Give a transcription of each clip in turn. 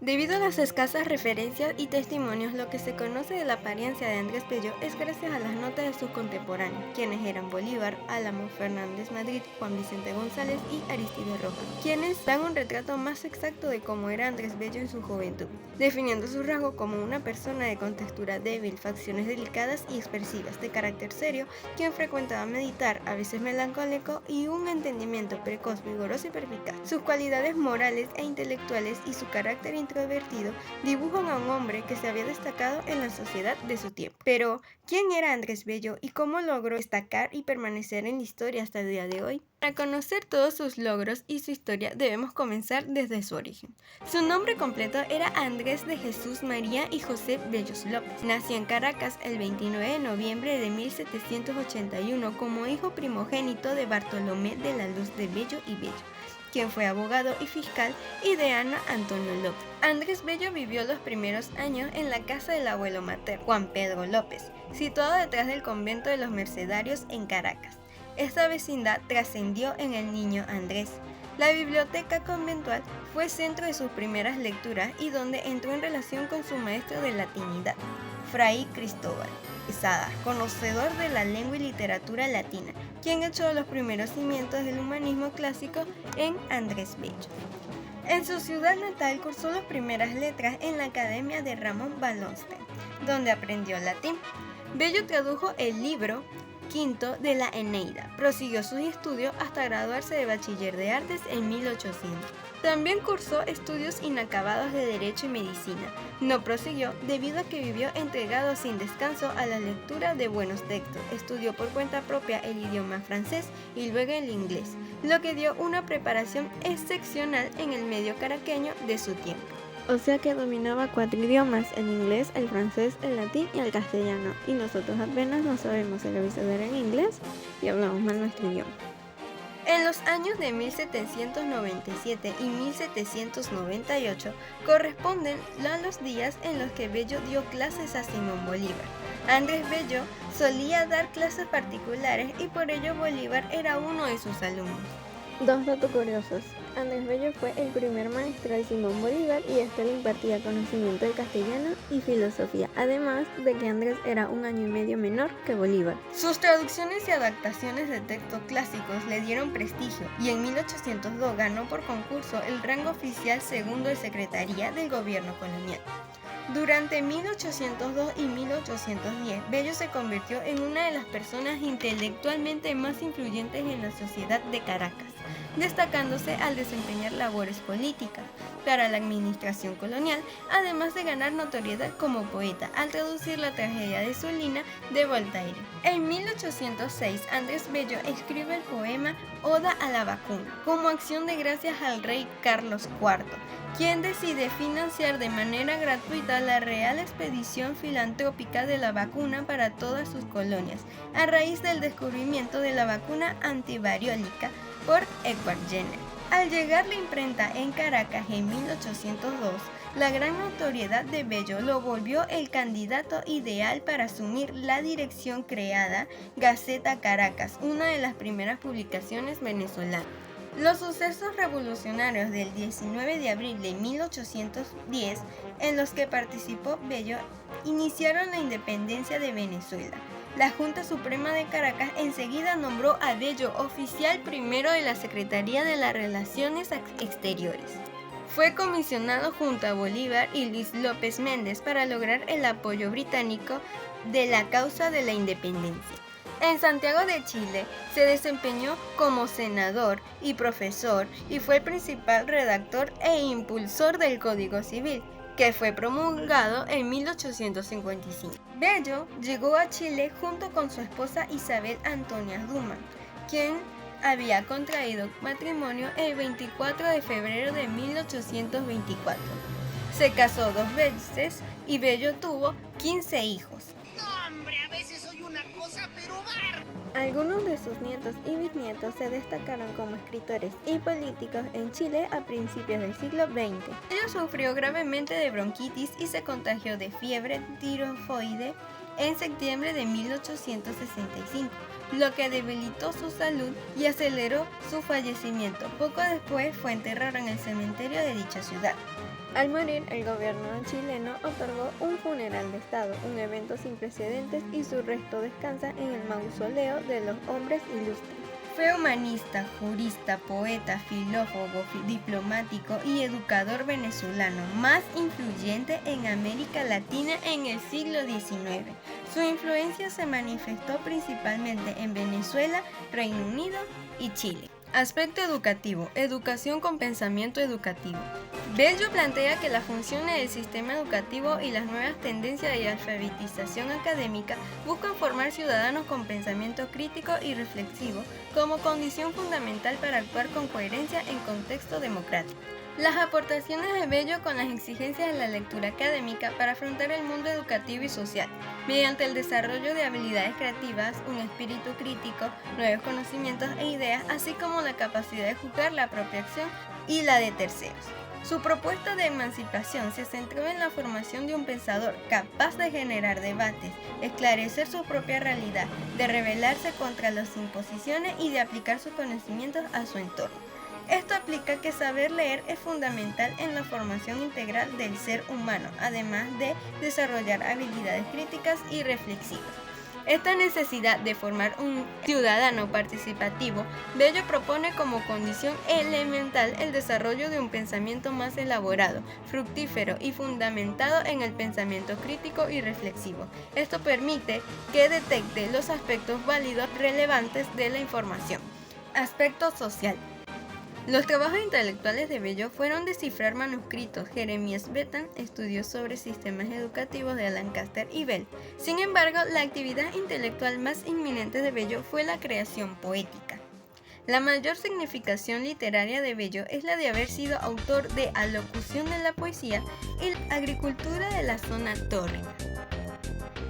Debido a las escasas referencias y testimonios, lo que se conoce de la apariencia de Andrés Bello es gracias a las notas de sus contemporáneos, quienes eran Bolívar, Álamo, Fernández Madrid, Juan Vicente González y Aristides Rojas, quienes dan un retrato más exacto de cómo era Andrés Bello en su juventud, definiendo su rasgo como una persona de contextura débil, facciones delicadas y expresivas, de carácter serio, quien frecuentaba meditar, a veces melancólico, y un entendimiento precoz, vigoroso y perspicaz. Sus cualidades morales e intelectuales y su carácter introvertido dibujan a un hombre que se había destacado en la sociedad de su tiempo. Pero, ¿quién era Andrés Bello y cómo logró destacar y permanecer en la historia hasta el día de hoy? Para conocer todos sus logros y su historia debemos comenzar desde su origen. Su nombre completo era Andrés de Jesús María y José Bellos López. Nació en Caracas el 29 de noviembre de 1781 como hijo primogénito de Bartolomé de la Luz de Bello y Bello, quien fue abogado y fiscal, y de Ana Antonio López. Andrés Bello vivió los primeros años en la casa del abuelo materno, Juan Pedro López, situado detrás del convento de los Mercedarios en Caracas. Esta vecindad trascendió en el niño Andrés. La biblioteca conventual fue centro de sus primeras lecturas y donde entró en relación con su maestro de latinidad, Fray Cristóbal Quesada, conocedor de la lengua y literatura latina, quien echó los primeros cimientos del humanismo clásico en Andrés Bello. En su ciudad natal cursó las primeras letras en la Academia de Ramón Wallenstein, donde aprendió latín. Bello tradujo el libro quinto de la Eneida. Prosiguió sus estudios hasta graduarse de bachiller de artes en 1800. También cursó estudios inacabados de Derecho y Medicina. No prosiguió debido a que vivió entregado sin descanso a la lectura de buenos textos. Estudió por cuenta propia el idioma francés y luego el inglés, lo que dio una preparación excepcional en el medio caraqueño de su tiempo. O sea que dominaba 4 idiomas, el inglés, el francés, el latín y el castellano, y nosotros apenas no sabemos el abecedario en inglés y hablamos mal nuestro idioma. En los años de 1797 y 1798 corresponden a los días en los que Bello dio clases a Simón Bolívar. Andrés Bello solía dar clases particulares y por ello Bolívar era uno de sus alumnos. Dos datos curiosos. Andrés Bello fue el primer maestro de Simón Bolívar y este le impartía conocimiento de castellano y filosofía, además de que Andrés era 1 año y medio menor que Bolívar. Sus traducciones y adaptaciones de textos clásicos le dieron prestigio y en 1802 ganó por concurso el rango oficial segundo de Secretaría del Gobierno Colonial. Durante 1802 y 1810, Bello se convirtió en una de las personas intelectualmente más influyentes en la sociedad de Caracas, destacándose al desempeñar labores políticas para la administración colonial, además de ganar notoriedad como poeta al traducir la tragedia de Solina de Voltaire. En 1806, Andrés Bello escribe el poema Oda a la vacuna, como acción de gracias al rey Carlos IV, quien decide financiar de manera gratuita la Real Expedición Filantrópica de la vacuna para todas sus colonias, a raíz del descubrimiento de la vacuna antivariólica por Edward Jenner. Al llegar la imprenta en Caracas en 1802, la gran notoriedad de Bello lo volvió el candidato ideal para asumir la dirección creada Gaceta Caracas, una de las primeras publicaciones venezolanas. Los sucesos revolucionarios del 19 de abril de 1810, en los que participó Bello, iniciaron la independencia de Venezuela. La Junta Suprema de Caracas enseguida nombró a Bello oficial primero de la Secretaría de las Relaciones Exteriores. Fue comisionado junto a Bolívar y Luis López Méndez para lograr el apoyo británico de la causa de la independencia. En Santiago de Chile se desempeñó como senador y profesor y fue el principal redactor e impulsor del Código Civil, que fue promulgado en 1855. Bello llegó a Chile junto con su esposa Isabel Antonia Dumas, quien había contraído matrimonio el 24 de febrero de 1824. Se casó 2 veces y Bello tuvo 15 hijos. Algunos de sus nietos y bisnietos se destacaron como escritores y políticos en Chile a principios del siglo XX. Bello sufrió gravemente de bronquitis y se contagió de fiebre tiroides en septiembre de 1865, lo que debilitó su salud y aceleró su fallecimiento. Poco después fue enterrado en el cementerio de dicha ciudad. Al morir, el gobierno chileno otorgó un funeral de Estado, un evento sin precedentes, y su resto descansa en el mausoleo de los hombres ilustres. Fue humanista, jurista, poeta, filólogo, diplomático y educador venezolano más influyente en América Latina en el siglo XIX. Su influencia se manifestó principalmente en Venezuela, Reino Unido y Chile. Aspecto educativo. Educación con pensamiento educativo. Bello plantea que las funciones del sistema educativo y las nuevas tendencias de alfabetización académica buscan formar ciudadanos con pensamiento crítico y reflexivo como condición fundamental para actuar con coherencia en contexto democrático. Las aportaciones de Bello con las exigencias de la lectura académica para afrontar el mundo educativo y social, mediante el desarrollo de habilidades creativas, un espíritu crítico, nuevos conocimientos e ideas, así como la capacidad de juzgar la propia acción y la de terceros. Su propuesta de emancipación se centró en la formación de un pensador capaz de generar debates, esclarecer su propia realidad, de rebelarse contra las imposiciones y de aplicar sus conocimientos a su entorno. Esto aplica que saber leer es fundamental en la formación integral del ser humano, además de desarrollar habilidades críticas y reflexivas. Esta necesidad de formar un ciudadano participativo, Bello propone como condición elemental el desarrollo de un pensamiento más elaborado, fructífero y fundamentado en el pensamiento crítico y reflexivo. Esto permite que detecte los aspectos válidos relevantes de la información. Aspecto social. Los trabajos intelectuales de Bello fueron descifrar manuscritos. Jeremías Bentham estudió sobre sistemas educativos de Lancaster y Bell. Sin embargo, la actividad intelectual más inminente de Bello fue la creación poética. La mayor significación literaria de Bello es la de haber sido autor de Alocución de la poesía y Agricultura de la zona tórrida.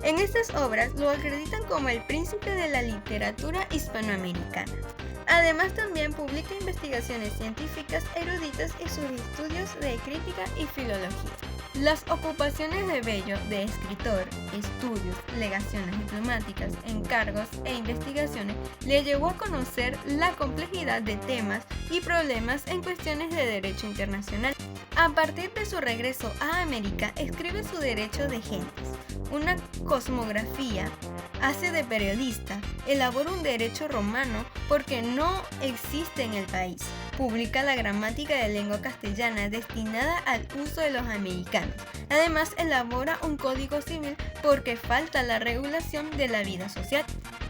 En estas obras lo acreditan como el príncipe de la literatura hispanoamericana. Además, también publica investigaciones científicas eruditas y sus estudios de crítica y filología. Las ocupaciones de Bello de escritor, estudios, legaciones diplomáticas, encargos e investigaciones le llevó a conocer la complejidad de temas y problemas en cuestiones de derecho internacional. A partir de su regreso a América, escribe su Derecho de Gentes, una cosmografía, hace de periodista, elabora un derecho romano porque no existe en el país, publica la gramática de lengua castellana destinada al uso de los americanos. Además, elabora un código civil porque falta la regulación de la vida social.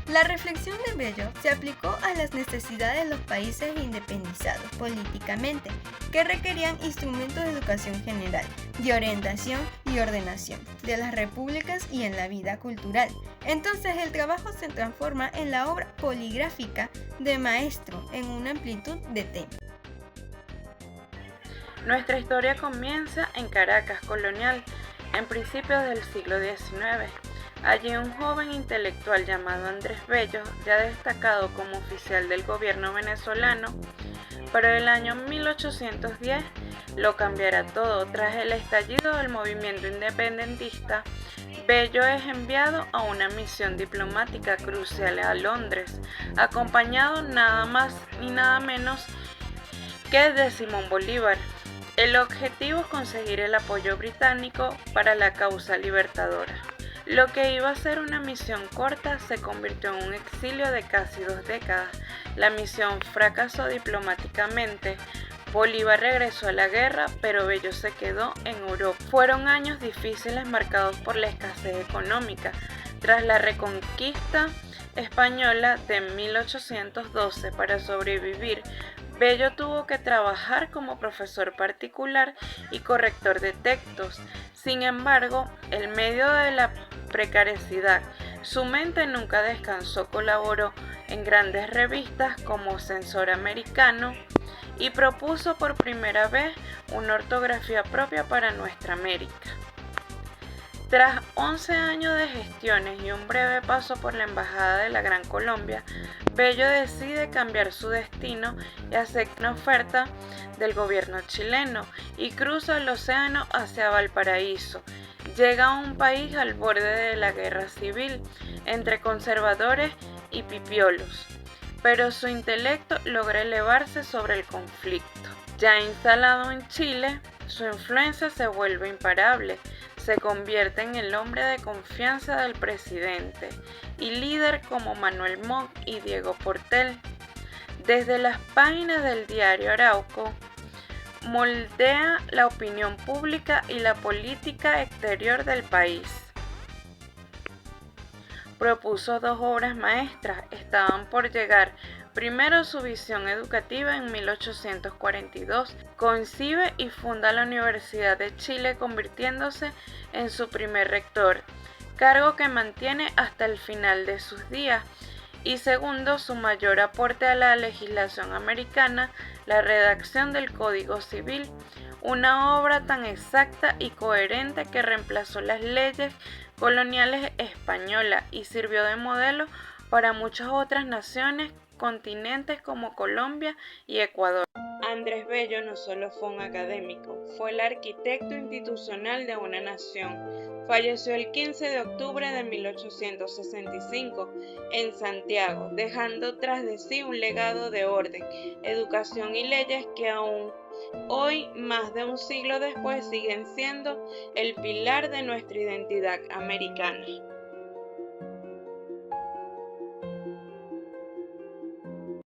La reflexión de Bello se aplicó a las necesidades de los países independizados políticamente, que requerían instrumentos de educación general, de orientación y ordenación de las repúblicas y en la vida cultural. Entonces el trabajo se transforma en la obra poligráfica de maestro en una amplitud de temas. Nuestra historia comienza en Caracas colonial, en principios del siglo XIX. Allí un joven intelectual llamado Andrés Bello, ya destacado como oficial del gobierno venezolano, pero el año 1810 lo cambiará todo. Tras el estallido del movimiento independentista, Bello es enviado a una misión diplomática crucial a Londres, acompañado nada más ni nada menos que de Simón Bolívar. El objetivo es conseguir el apoyo británico para la causa libertadora. Lo que iba a ser una misión corta se convirtió en un exilio de casi 2 décadas. La misión fracasó diplomáticamente. Bolívar regresó a la guerra, pero Bello se quedó en Europa. Fueron años difíciles marcados por la escasez económica. Tras la reconquista española de 1812, para sobrevivir, Bello tuvo que trabajar como profesor particular y corrector de textos. Sin embargo, en medio de la precariedad, su mente nunca descansó. Colaboró en grandes revistas como Censor Americano y propuso por primera vez una ortografía propia para nuestra América. Tras 11 años de gestiones y un breve paso por la Embajada de la Gran Colombia, Bello decide cambiar su destino y acepta una oferta del gobierno chileno y cruza el océano hacia Valparaíso. Llega a un país al borde de la guerra civil entre conservadores y pipiolos, pero su intelecto logra elevarse sobre el conflicto. Ya instalado en Chile, Su influencia se vuelve imparable, se convierte en el hombre de confianza del presidente y líder como Manuel Montt y Diego Portel. Desde las páginas del diario Arauco, moldea la opinión pública y la política exterior del país. Propuso 2 obras maestras, estaban por llegar. Primero, su visión educativa en 1842. Concibe y funda la Universidad de Chile, convirtiéndose en su primer rector, cargo que mantiene hasta el final de sus días. Y segundo, su mayor aporte a la legislación americana, la redacción del Código Civil, una obra tan exacta y coherente que reemplazó las leyes coloniales españolas y sirvió de modelo para muchas otras naciones, continentes como Colombia y Ecuador. Andrés Bello no solo fue un académico, fue el arquitecto institucional de una nación. Falleció el 15 de octubre de 1865 en Santiago, dejando tras de sí un legado de orden, educación y leyes que aún hoy, más de un siglo después, siguen siendo el pilar de nuestra identidad americana.